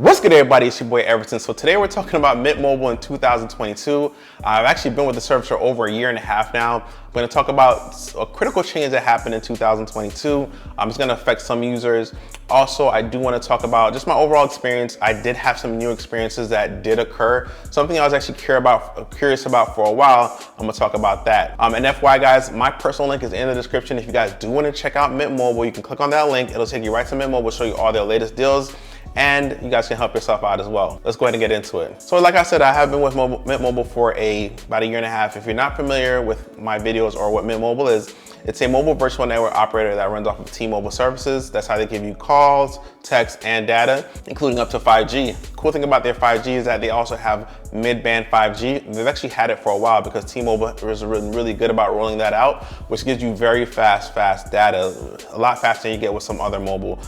What's good, everybody? It's your boy Everton. So today we're talking about Mint Mobile in 2022. I've actually been with the service for over a year and a half now. I'm going to talk about a critical change that happened in 2022. It's going to affect some users. Also, I do want to talk about just my overall experience. I did have some new experiences that did occur. Something I was actually curious about for a while. I'm going to talk about that. And FYI, guys, my personal link is in the description. If you guys do want to check out Mint Mobile, you can click on that link. It'll take you right to Mint Mobile, show you all their latest deals, and you guys can help yourself out as well. Let's go ahead and get into it. So like I said, I have been with Mint Mobile for about a year and a half. If you're not familiar with my videos or what Mint Mobile is, it's a mobile virtual network operator that runs off of T-Mobile services. That's how they give you calls, text, and data, including up to 5G. Cool thing about their 5G is that they also have mid-band 5G. They've actually had it for a while because T-Mobile was really good about rolling that out, which gives you very fast data, a lot faster than you get with some other mobile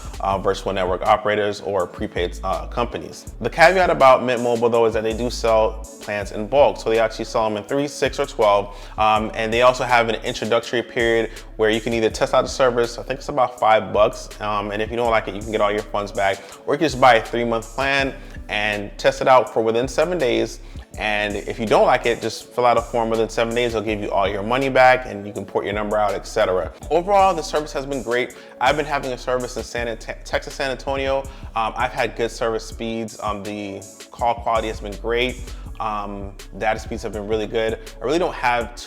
virtual network operators or prepaid companies. The caveat about Mint Mobile, though, is that they do sell plans in bulk. So they actually sell them in 3, 6, or 12. And they also have an introductory period where you can either test out the service. I think it's about $5. And if you don't like it, you can get all your funds back, or you can just buy a 3-month plan and test it out for within 7 days. And if you don't like it, just fill out a form within 7 days. They'll give you all your money back and you can port your number out, etc. Overall, the service has been great. I've been having a service in Texas, San Antonio. I've had good service speeds. The call quality has been great. Data speeds have been really good. I really don't have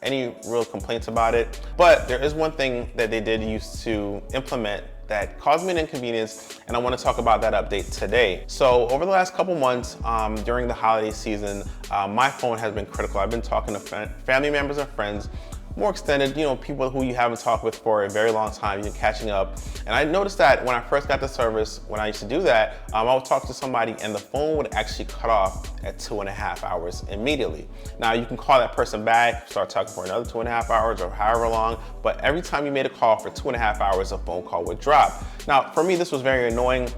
any real complaints about it, but there is one thing that they did use to implement that caused me an inconvenience, and I want to talk about that update today. So over the last couple months, during the holiday season, my phone has been critical. I've been talking to family members and friends, more extended, people who you haven't talked with for a very long time, you're catching up. And I noticed that when I first got the service, when I used to do that, I would talk to somebody and the phone would actually cut off at 2.5 hours immediately. Now you can call that person back, start talking for another 2.5 hours or however long, but every time you made a call for 2.5 hours, a phone call would drop. Now for me, this was very annoying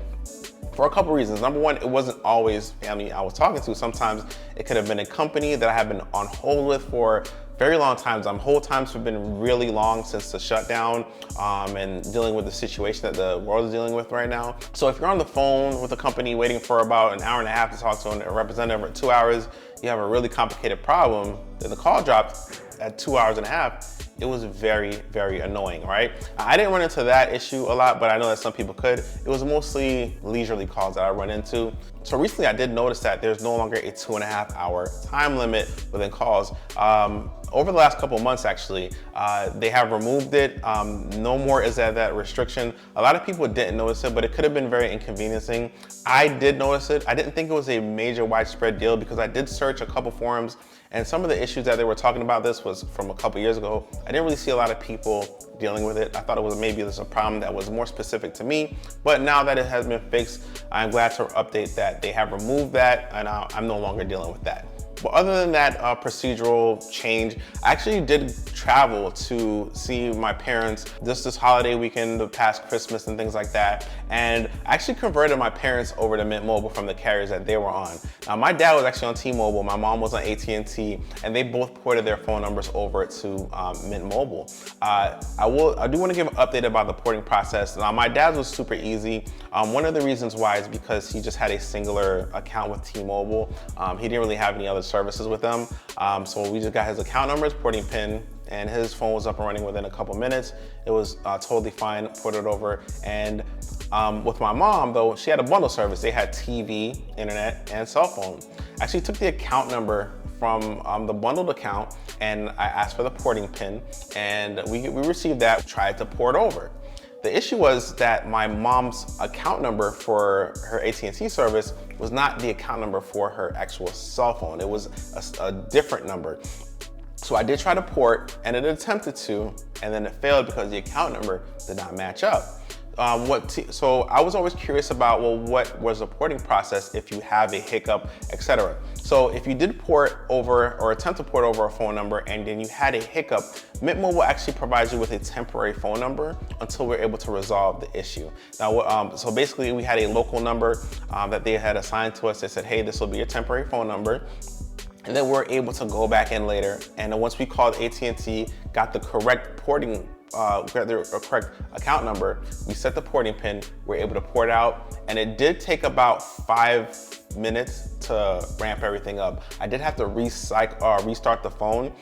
for a couple reasons. Number one, it wasn't always family I was talking to. Sometimes it could have been a company that I have been on hold with for very long times. Hold times have been really long since the shutdown and dealing with the situation that the world is dealing with right now. So if you're on the phone with a company waiting for about an hour and a half to talk to a representative, or 2 hours, you have a really complicated problem, then the call drops at 2 hours and a half. It was very annoying, right? I didn't run into that issue a lot, but I know that some people could. It was mostly leisurely calls that I run into. So recently I did notice that there's no longer a 2.5 hour time limit within calls. Over the last couple of months, actually, they have removed it. No more is that restriction. A lot of people didn't notice it, but it could have been very inconveniencing. I did notice it. I didn't think it was a major widespread deal because I did search a couple forums, and some of the issues that they were talking about this was from a couple years ago. I didn't really see a lot of people dealing with it. I thought it was maybe a problem that was more specific to me, but now that it has been fixed, I'm glad to update that they have removed that, and I'm no longer dealing with that. But other than that procedural change, I actually did travel to see my parents this holiday weekend, the past Christmas and things like that. And I actually converted my parents over to Mint Mobile from the carriers that they were on. Now, my dad was actually on T-Mobile, my mom was on AT&T, and they both ported their phone numbers over to Mint Mobile. I do want to give an update about the porting process. Now, my dad's was super easy. One of the reasons why is because he just had a singular account with T-Mobile. He didn't really have any other services with them. So we just got his account numbers, porting PIN, and his phone was up and running within a couple minutes. It was totally fine, ported over. And with my mom, though, she had a bundle service. They had TV, internet, and cell phone. I actually took the account number from the bundled account, and I asked for the porting PIN, and we received that, tried to port over. The issue was that my mom's account number for her AT&T service was not the account number for her actual cell phone. It was a different number. So I did try to port, and it attempted to, and then it failed because the account number did not match up. So I was always curious about, well, what was the porting process if you have a hiccup, etc. So if you did port over or attempt to port over a phone number and then you had a hiccup, Mint Mobile actually provides you with a temporary phone number until we're able to resolve the issue. Now, so basically we had a local number that they had assigned to us. They said, hey, this will be your temporary phone number. And then we're able to go back in later. And then once we called AT&T, got the correct porting got their correct account number, we set the porting pin, we're able to port out, and it did take about 5 minutes to ramp everything up. I did have to restart the phone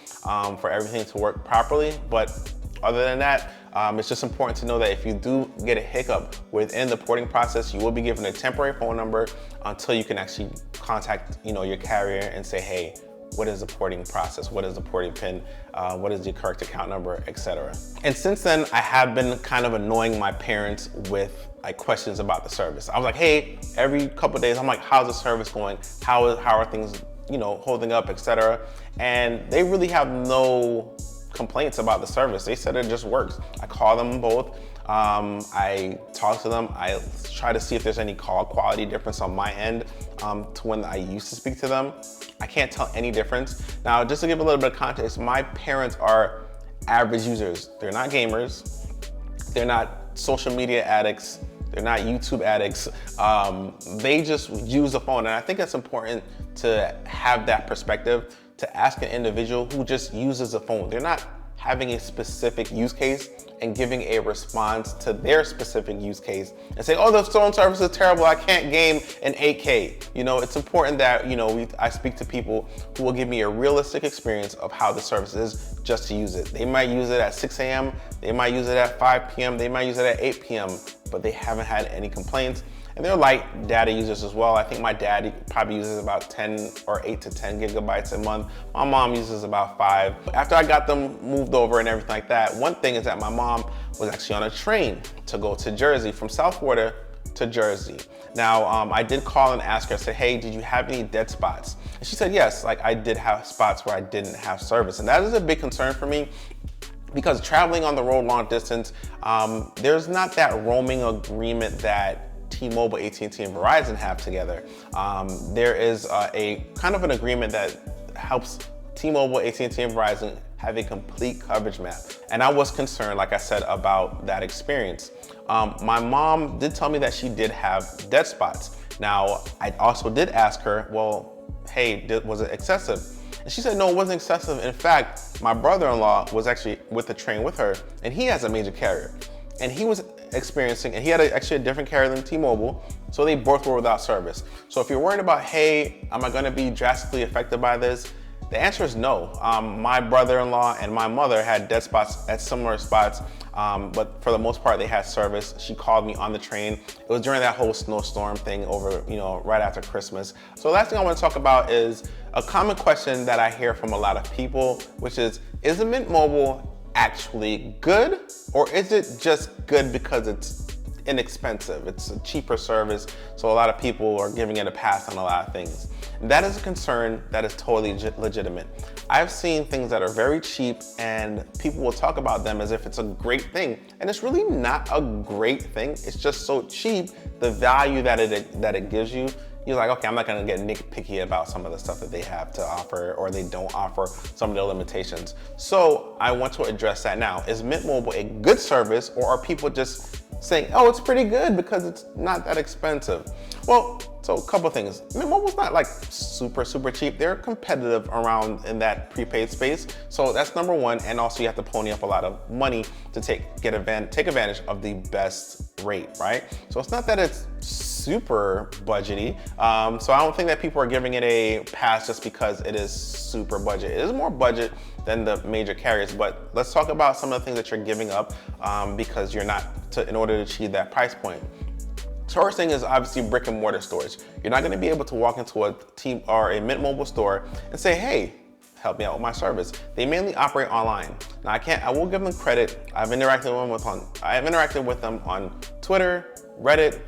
for everything to work properly, but other than that, it's just important to know that if you do get a hiccup within the porting process, you will be given a temporary phone number until you can actually contact, your carrier and say, hey, what is the porting process? What is the porting pin? What is the correct account number, etc. And since then, I have been kind of annoying my parents with questions about the service. I was like, hey, every couple of days, I'm like, how's the service going? How are things, holding up, etc. And they really have no complaints about the service. They said it just works. I call them both. I talk to them. I try to see if there's any call quality difference on my end to when I used to speak to them. I can't tell any difference. Now, just to give a little bit of context, my parents are average users. They're not gamers. They're not social media addicts. They're not YouTube addicts. They just use the phone. And I think it's important to have that perspective, to ask an individual who just uses the phone. They're not having a specific use case and giving a response to their specific use case and say, oh, the phone service is terrible, I can't game in 8K. It's important that, I speak to people who will give me a realistic experience of how the service is just to use it. They might use it at 6 a.m., they might use it at 5 p.m., they might use it at 8 p.m., but they haven't had any complaints. And they're light data users as well. I think my dad probably uses about 10 or 8 to 10 gigabytes a month. My mom uses about 5. After I got them moved over and everything like that, one thing is that my mom was actually on a train to go to Jersey, from South Florida to Jersey. Now, I did call and ask her, I said, hey, did you have any dead spots? And she said, yes, I did have spots where I didn't have service. And that is a big concern for me, because traveling on the road long distance, there's not that roaming agreement that T-Mobile, AT&T, and Verizon have together. There is a kind of an agreement that helps T-Mobile, AT&T, and Verizon have a complete coverage map. And I was concerned, like I said, about that experience. My mom did tell me that she did have dead spots. Now, I also did ask her, well, hey, was it excessive? And she said, no, it wasn't excessive. In fact, my brother-in-law was actually with the train with her, and he has a major carrier. And he was experiencing, and he had actually a different carrier than T-Mobile, so they both were without service. So if you're worried about, hey, am I gonna be drastically affected by this? The answer is no. My brother-in-law and my mother had dead spots at similar spots, but for the most part, they had service. She called me on the train. It was during that whole snowstorm thing over, right after Christmas. So the last thing I want to talk about is a common question that I hear from a lot of people, which is the Mint Mobile actually good, or is it just good because it's inexpensive? It's a cheaper service, so a lot of people are giving it a pass on a lot of things. And that is a concern that is totally legitimate. I've seen things that are very cheap and people will talk about them as if it's a great thing, and it's really not a great thing. It's just so cheap, the value that it gives you, you're like, okay, I'm not gonna get nitpicky about some of the stuff that they have to offer or they don't offer, some of their limitations. So I want to address that now. Is Mint Mobile a good service, or are people just saying, oh, it's pretty good because it's not that expensive? Well, so a couple things. Mint Mobile's not like super cheap. They're competitive around in that prepaid space. So that's number one. And also you have to pony up a lot of money to take advantage of the best rate, right? So it's not that it's super budgety. So I don't think that people are giving it a pass just because it is super budget. It is more budget than the major carriers, but let's talk about some of the things that you're giving up because you're not, in order to achieve that price point. First thing is obviously brick and mortar stores. You're not gonna be able to walk into a Mint Mobile store and say, hey, help me out with my service. They mainly operate online. Now I will give them credit. I've interacted with them on Twitter, Reddit,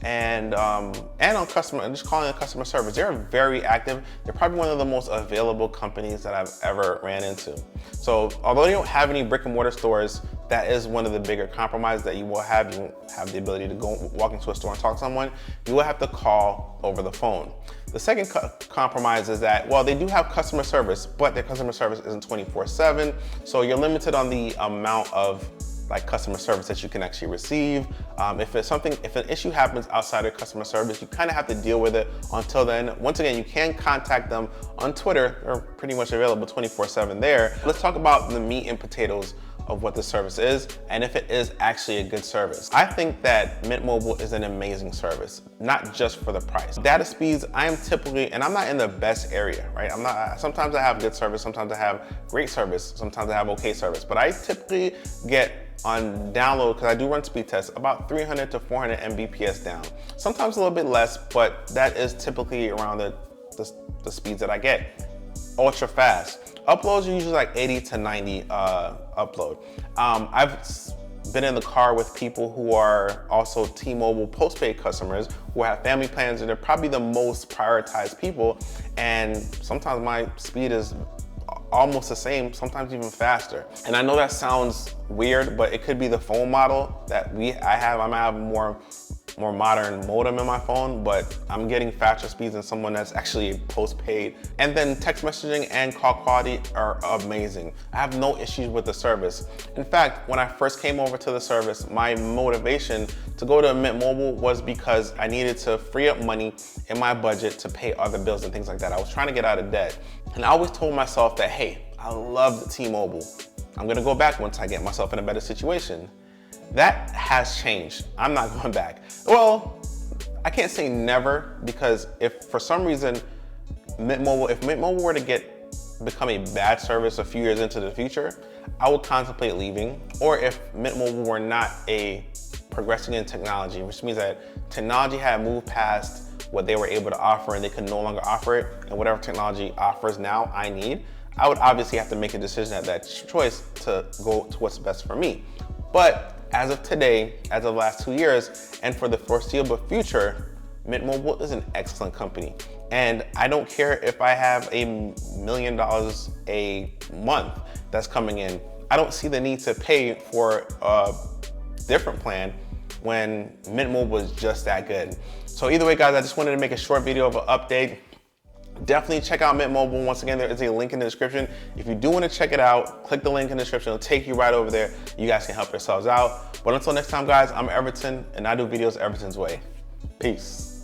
and on just calling it customer service. They're very active. They're probably one of the most available companies that I've ever ran into. So although you don't have any brick and mortar stores, that is one of the bigger compromises that you will have. You won't have the ability to walk into a store and talk to someone. You will have to call over the phone. The second compromise is that, well, they do have customer service, but their customer service isn't 24/7. So you're limited on the amount of customer service that you can actually receive. If an issue happens outside of customer service, you kind of have to deal with it until then. Once again, you can contact them on Twitter. They're pretty much available 24/7 there. Let's talk about the meat and potatoes of what the service is and if it is actually a good service. I think that Mint Mobile is an amazing service, not just for the price. Data speeds, I am typically, and I'm not in the best area, right? Sometimes I have good service, sometimes I have great service, sometimes I have okay service, but I typically get on download, because I do run speed tests, about 300 to 400 Mbps down. Sometimes a little bit less, but that is typically around the speeds that I get. Ultra fast. Uploads are usually like 80 to 90 upload. I've been in the car with people who are also T-Mobile postpaid customers who have family plans, and they're probably the most prioritized people. And sometimes my speed is almost the same, sometimes even faster. And I know that sounds weird, but it could be the phone model that I have. I might have more modern modem in my phone, but I'm getting faster speeds than someone that's actually postpaid. And then text messaging and call quality are amazing. I have no issues with the service. In fact, when I first came over to the service, my motivation to go to Mint Mobile was because I needed to free up money in my budget to pay other bills and things like that. I was trying to get out of debt. And I always told myself that, hey, I love the T-Mobile. I'm gonna go back once I get myself in a better situation. That has changed. I'm not going back. Well, I can't say never, because if for some reason if Mint Mobile were to become a bad service a few years into the future, I would contemplate leaving. Or if Mint Mobile were not progressing in technology, which means that technology had moved past what they were able to offer and they could no longer offer it, and whatever technology offers now I need, I would obviously have to make a decision at that choice to go to what's best for me. But as of today, as of the last 2 years, and for the foreseeable future, Mint Mobile is an excellent company. And I don't care if I have $1 million a month that's coming in. I don't see the need to pay for a different plan when Mint Mobile is just that good. So either way, guys, I just wanted to make a short video of an update. Definitely check out Mint Mobile. Once again, there is a link in the description. If you do want to check it out, click the link in the description. It'll take you right over there. You guys can help yourselves out. But until next time, guys, I'm Everton, and I do videos Everton's way. Peace.